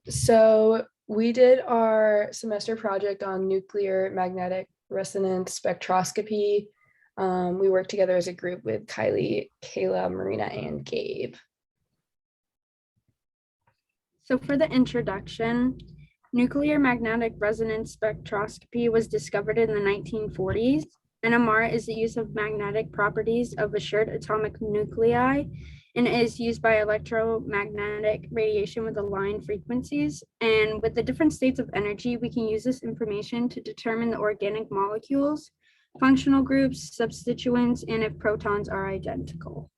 So we did our semester project on nuclear magnetic resonance spectroscopy. We worked together as a group with Kylie, Kayla, Marina, and Gabe. So for the introduction, nuclear magnetic resonance spectroscopy was discovered in the 1940s. NMR is the use of magnetic properties of assured atomic nuclei and is used by electromagnetic radiation with aligned frequencies. And with the different states of energy, we can use this information to determine the organic molecules, functional groups, substituents, and if protons are identical.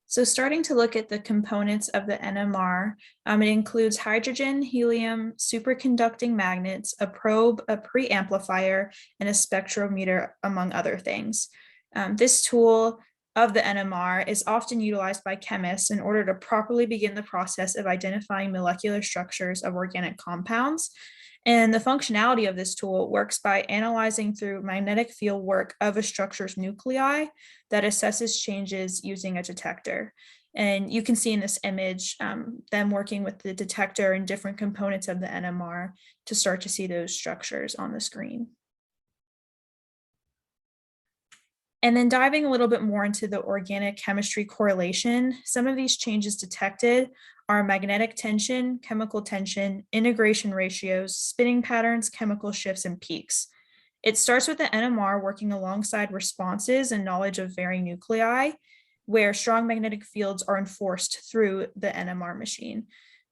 So starting to look at the components of the NMR, it includes hydrogen, helium, superconducting magnets, a probe, a preamplifier, and a spectrometer, among other things. This tool of the NMR is often utilized by chemists in order to properly begin the process of identifying molecular structures of organic compounds. And the functionality of this tool works by analyzing through magnetic field work of a structure's nuclei that assesses changes using a detector. And you can see in this image them working with the detector and different components of the NMR to start to see those structures on the screen. And then diving a little bit more into the organic chemistry correlation, some of these changes detected are magnetic tension, chemical tension, integration ratios, spinning patterns, chemical shifts, and peaks. It starts with the NMR working alongside responses and knowledge of varying nuclei, where strong magnetic fields are enforced through the NMR machine.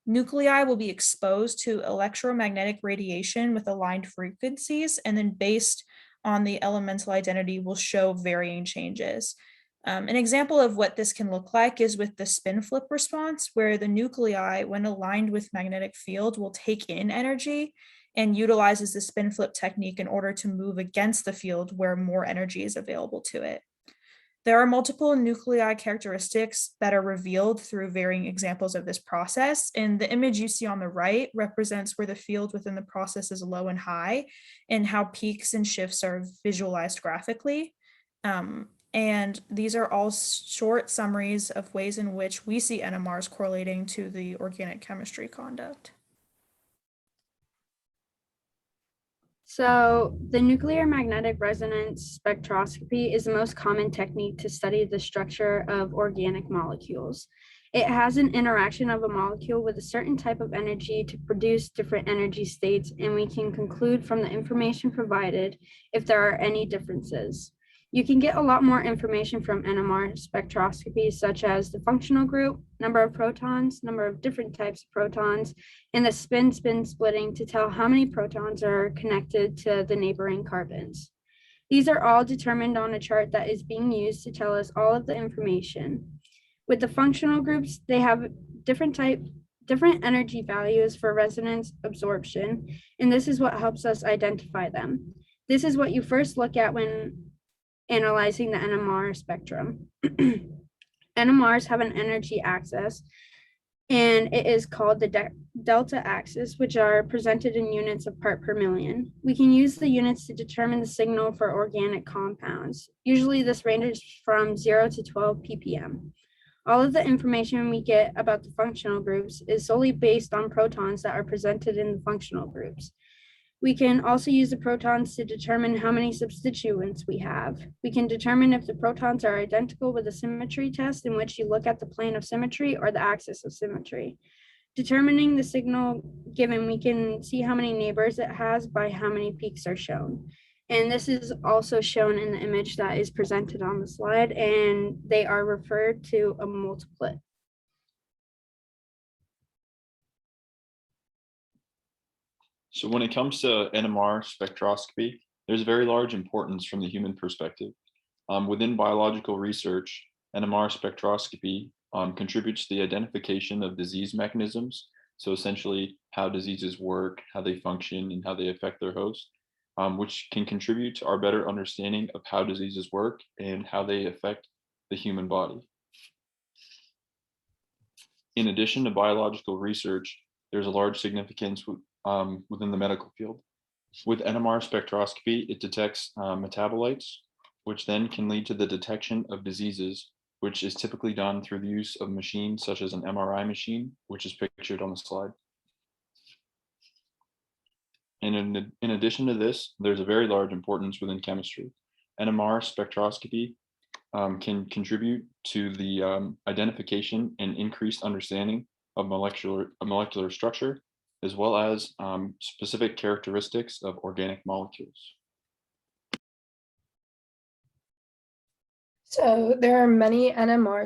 Nuclei will be exposed to electromagnetic radiation with aligned frequencies, and then based on the elemental identity will show varying changes. An example of what this can look like is with the spin flip response, where the nuclei, when aligned with magnetic field, will take in energy and utilizes the spin flip technique in order to move against the field where more energy is available to it. There are multiple nuclei characteristics that are revealed through varying examples of this process. And the image you see on the right represents where the field within the process is low and high and how peaks and shifts are visualized graphically. And these are all short summaries of ways in which we see NMRs correlating to the organic chemistry conduct. So the nuclear magnetic resonance spectroscopy is the most common technique to study the structure of organic molecules. It has an interaction of a molecule with a certain type of energy to produce different energy states, and we can conclude from the information provided if there are any differences. You can get a lot more information from NMR spectroscopy, such as the functional group, number of protons, number of different types of protons, and the spin-spin splitting to tell how many protons are connected to the neighboring carbons. These are all determined on a chart that is being used to tell us all of the information. With the functional groups, they have different energy values for resonance absorption, and this is what helps us identify them. This is what you first look at when analyzing the NMR spectrum. NMRs have an energy axis, and it is called the delta axis, which are presented in units of part per million. We can use the units to determine the signal for organic compounds. Usually this ranges from 0 to 12 ppm. All of the information we get about the functional groups is solely based on protons that are presented in the functional groups. We can also use the protons to determine how many substituents we have. We can determine if the protons are identical with a symmetry test, in which you look at the plane of symmetry or the axis of symmetry. Determining the signal given, we can see how many neighbors it has by how many peaks are shown. And this is also shown in the image that is presented on the slide, and they are referred to a multiplet. So when it comes to NMR spectroscopy, there's very large importance from the human perspective. Within biological research, NMR spectroscopy contributes to the identification of disease mechanisms. So essentially how diseases work, how they function, and how they affect their host, which can contribute to our better understanding of how diseases work and how they affect the human body. In addition to biological research, there's a large significance within the medical field. With NMR spectroscopy, it detects metabolites, which then can lead to the detection of diseases, which is typically done through the use of machines such as an MRI machine, which is pictured on the slide. And in addition to this, there's a very large importance within chemistry. NMR spectroscopy can contribute to the identification and increased understanding of molecular structure, as well as specific characteristics of organic molecules. So there are many NMR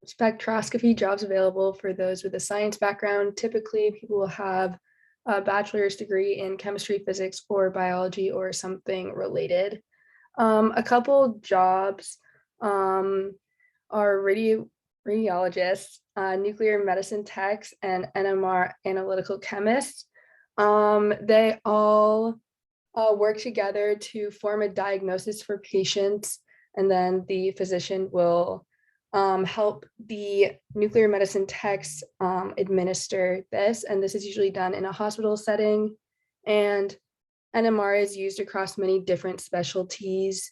spectroscopy jobs available for those with a science background. Typically, people will have a bachelor's degree in chemistry, physics, or biology, or something related. A couple jobs are radiologists, nuclear medicine techs, and NMR analytical chemists. They all work together to form a diagnosis for patients, and then the physician will help the nuclear medicine techs administer this, and this is usually done in a hospital setting. And NMR is used across many different specialties,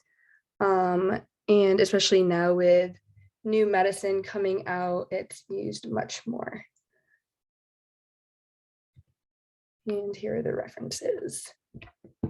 and especially now with new medicine coming out, it's used much more. And here are the references.